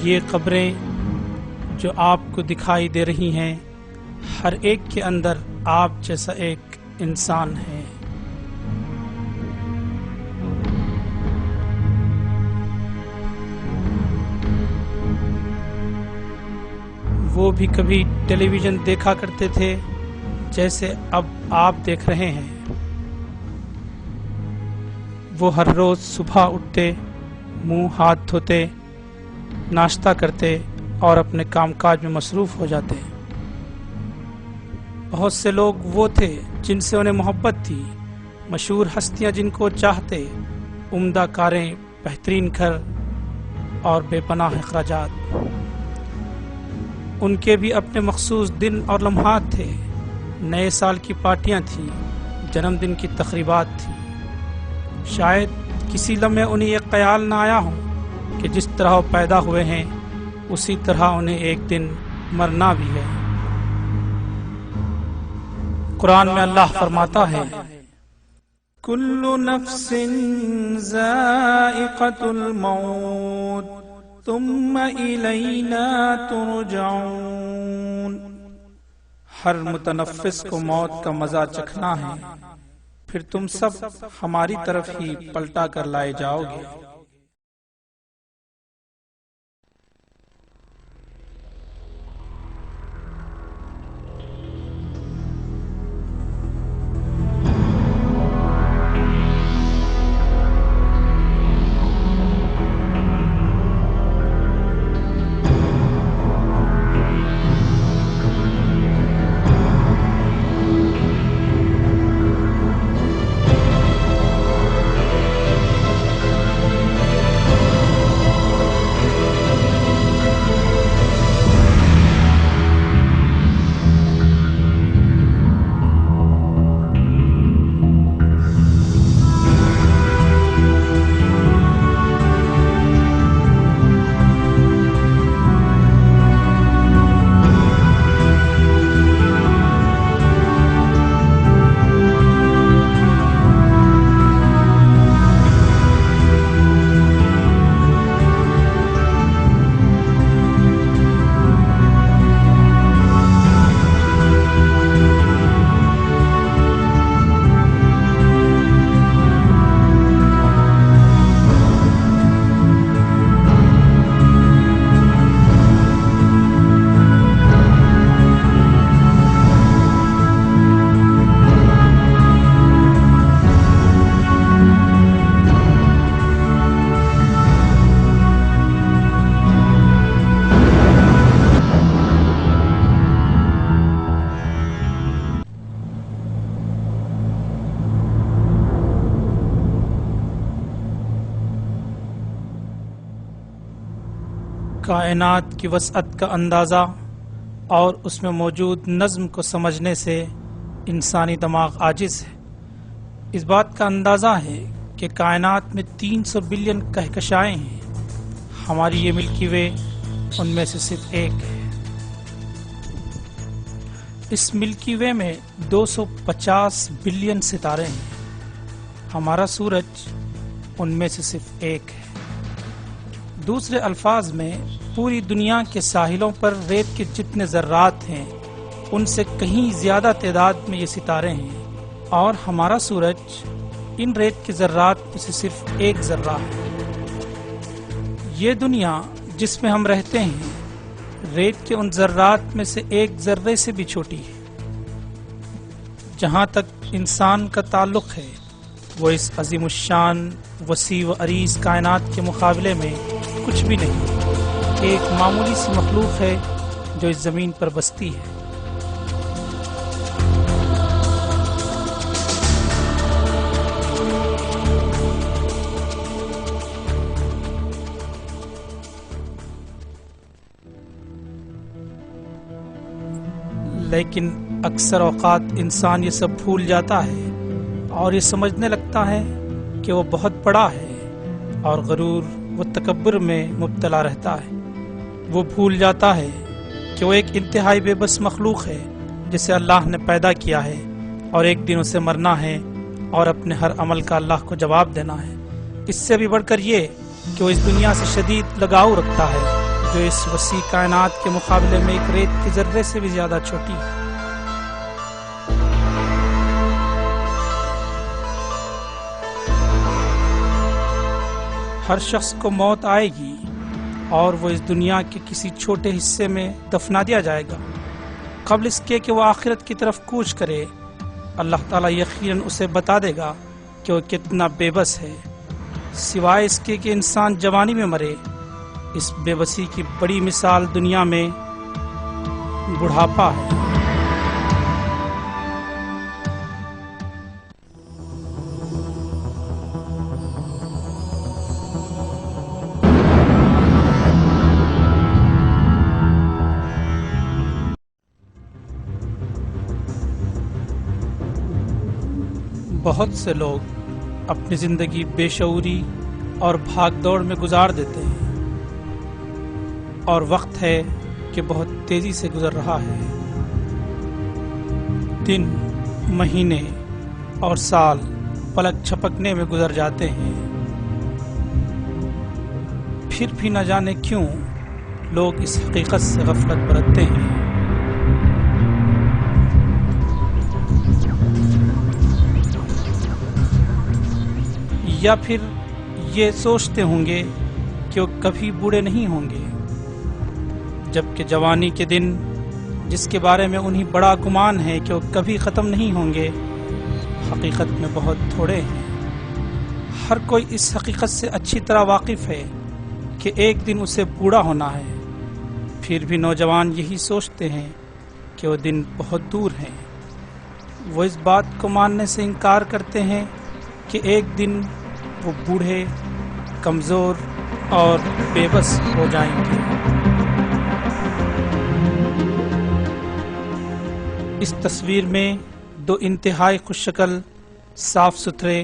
یہ قبریں جو آپ کو دکھائی دے رہی ہیں، ہر ایک کے اندر آپ جیسا ایک انسان ہے۔ وہ بھی کبھی ٹیلی ویژن دیکھا کرتے تھے جیسے اب آپ دیکھ رہے ہیں۔ وہ ہر روز صبح اٹھتے، منہ ہاتھ دھوتے، ناشتہ کرتے اور اپنے کام کاج میں مصروف ہو جاتے۔ بہت سے لوگ وہ تھے جن سے انہیں محبت تھی، مشہور ہستیاں جن کو چاہتے، عمدہ کاریں، بہترین گھر اور بے پناہ اخراجات۔ ان کے بھی اپنے مخصوص دن اور لمحات تھے، نئے سال کی پارٹیاں تھیں، جنم دن کی تقریبات تھیں۔ شاید کسی لمحے انہیں یہ خیال نہ آیا ہو کہ جس طرح وہ پیدا ہوئے ہیں اسی طرح انہیں ایک دن مرنا بھی ہے۔ قرآن میں اللہ فرماتا ہے، کل نفس ذائقۃ الموت ثم الینا ترجعون۔ ہر متنفس کو موت کا مزہ چکھنا ہے، پھر تم سب ہماری طرف ہی پلٹا کر لائے جاؤ گے۔ کائنات کی وسعت کا اندازہ اور اس میں موجود نظم کو سمجھنے سے انسانی دماغ عاجز ہے۔ اس بات کا اندازہ ہے کہ کائنات میں 300 بلین کہکشائیں ہیں، ہماری یہ ملکی وے ان میں سے صرف ایک ہے۔ اس ملکی وے میں 250 بلین ستارے ہیں، ہمارا سورج ان میں سے صرف ایک ہے۔ دوسرے الفاظ میں پوری دنیا کے ساحلوں پر ریت کے جتنے ذرات ہیں ان سے کہیں زیادہ تعداد میں یہ ستارے ہیں، اور ہمارا سورج ان ریت کے ذرات میں سے صرف ایک ذرہ ہے۔ یہ دنیا جس میں ہم رہتے ہیں ریت کے ان ذرات میں سے ایک ذرے سے بھی چھوٹی ہے۔ جہاں تک انسان کا تعلق ہے وہ اس عظیم الشان وسیع و عریض کائنات کے مقابلے میں کچھ بھی نہیں، ایک معمولی سی مخلوق ہے جو اس زمین پر بستی ہے۔ لیکن اکثر اوقات انسان یہ سب بھول جاتا ہے اور یہ سمجھنے لگتا ہے کہ وہ بہت بڑا ہے، اور غرور و تکبر میں مبتلا رہتا ہے۔ وہ بھول جاتا ہے کہ وہ ایک انتہائی بے بس مخلوق ہے جسے اللہ نے پیدا کیا ہے، اور ایک دن اسے مرنا ہے اور اپنے ہر عمل کا اللہ کو جواب دینا ہے۔ اس سے بھی بڑھ کر یہ کہ وہ اس دنیا سے شدید لگاؤ رکھتا ہے جو اس وسیع کائنات کے مقابلے میں ایک ریت کے ذرے سے بھی زیادہ چھوٹی ہے۔ ہر شخص کو موت آئے گی اور وہ اس دنیا کے کسی چھوٹے حصے میں دفنا دیا جائے گا۔ قبل اس کے کہ وہ آخرت کی طرف کوچ کرے، اللہ تعالیٰ یقیناً اسے بتا دے گا کہ وہ کتنا بے بس ہے۔ سوائے اس کے کہ انسان جوانی میں مرے، اس بے بسی کی بڑی مثال دنیا میں بڑھاپا ہے۔ بہت سے لوگ اپنی زندگی بے شعوری اور بھاگ دوڑ میں گزار دیتے ہیں، اور وقت ہے کہ بہت تیزی سے گزر رہا ہے۔ دن، مہینے اور سال پلک جھپکنے میں گزر جاتے ہیں، پھر بھی نہ جانے کیوں لوگ اس حقیقت سے غفلت برتتے ہیں۔ یا پھر یہ سوچتے ہوں گے کہ وہ کبھی بوڑھے نہیں ہوں گے، جبکہ جوانی کے دن، جس کے بارے میں انہیں بڑا گمان ہے کہ وہ کبھی ختم نہیں ہوں گے، حقیقت میں بہت تھوڑے ہیں۔ ہر کوئی اس حقیقت سے اچھی طرح واقف ہے کہ ایک دن اسے بوڑھا ہونا ہے، پھر بھی نوجوان یہی سوچتے ہیں کہ وہ دن بہت دور ہیں۔ وہ اس بات کو ماننے سے انکار کرتے ہیں کہ ایک دن وہ بوڑھے، کمزور اور بے بس ہو جائیں گے۔ اس تصویر میں دو انتہائی خوش شکل، صاف ستھرے،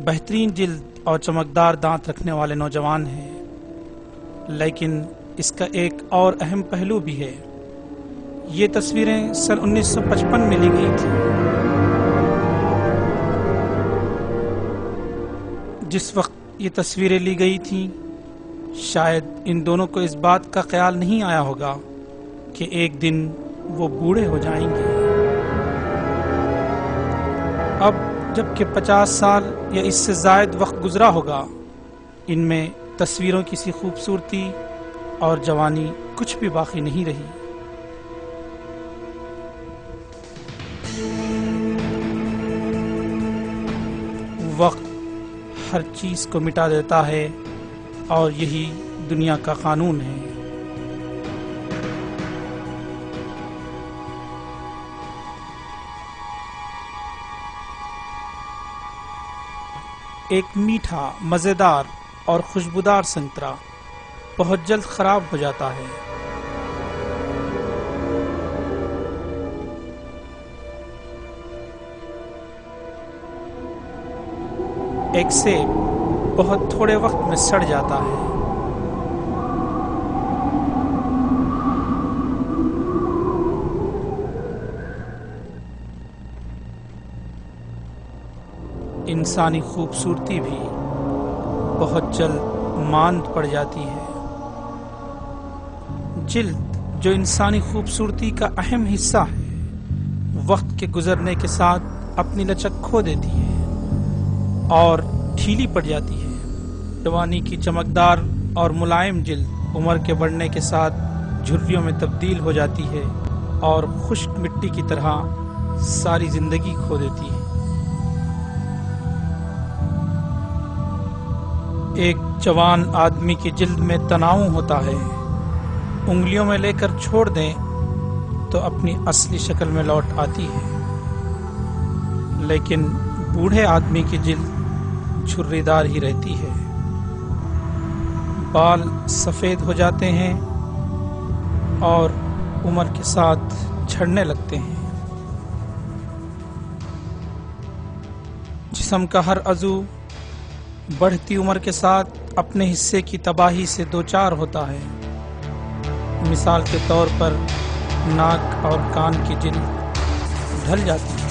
بہترین جلد اور چمکدار دانت رکھنے والے نوجوان ہیں، لیکن اس کا ایک اور اہم پہلو بھی ہے۔ یہ تصویریں سن 1955 میں لی گئی تھیں، جس وقت یہ تصویریں لی گئی تھیں شاید ان دونوں کو اس بات کا خیال نہیں آیا ہوگا کہ ایک دن وہ بوڑھے ہو جائیں گے۔ اب جب کہ 50 سال یا اس سے زائد وقت گزرا ہوگا، ان میں تصویروں کی سی خوبصورتی اور جوانی کچھ بھی باقی نہیں رہی۔ وقت ہر چیز کو مٹا دیتا ہے، اور یہی دنیا کا قانون ہے۔ ایک میٹھا، مزیدار اور خوشبودار سنترا بہت جلد خراب ہو جاتا ہے۔ ایک سیب بہت تھوڑے وقت میں سڑ جاتا ہے۔ انسانی خوبصورتی بھی بہت جلد ماند پڑ جاتی ہے۔ جلد، جو انسانی خوبصورتی کا اہم حصہ ہے، وقت کے گزرنے کے ساتھ اپنی لچک کھو دیتی ہے اور ڈھیلی پڑ جاتی ہے۔ جوانی کی چمکدار اور ملائم جلد عمر کے بڑھنے کے ساتھ جھریوں میں تبدیل ہو جاتی ہے اور خشک مٹی کی طرح ساری زندگی کھو دیتی ہے۔ ایک جوان آدمی کی جلد میں تناؤ ہوتا ہے، انگلیوں میں لے کر چھوڑ دیں تو اپنی اصلی شکل میں لوٹ آتی ہے، لیکن بوڑھے آدمی کی جلد جھری دار ہی رہتی ہے۔ بال سفید ہو جاتے ہیں اور عمر کے ساتھ جھڑنے لگتے ہیں۔ جسم کا ہر عضو بڑھتی عمر کے ساتھ اپنے حصے کی تباہی سے دوچار ہوتا ہے۔ مثال کے طور پر ناک اور کان کی جلد ڈھل جاتی ہے۔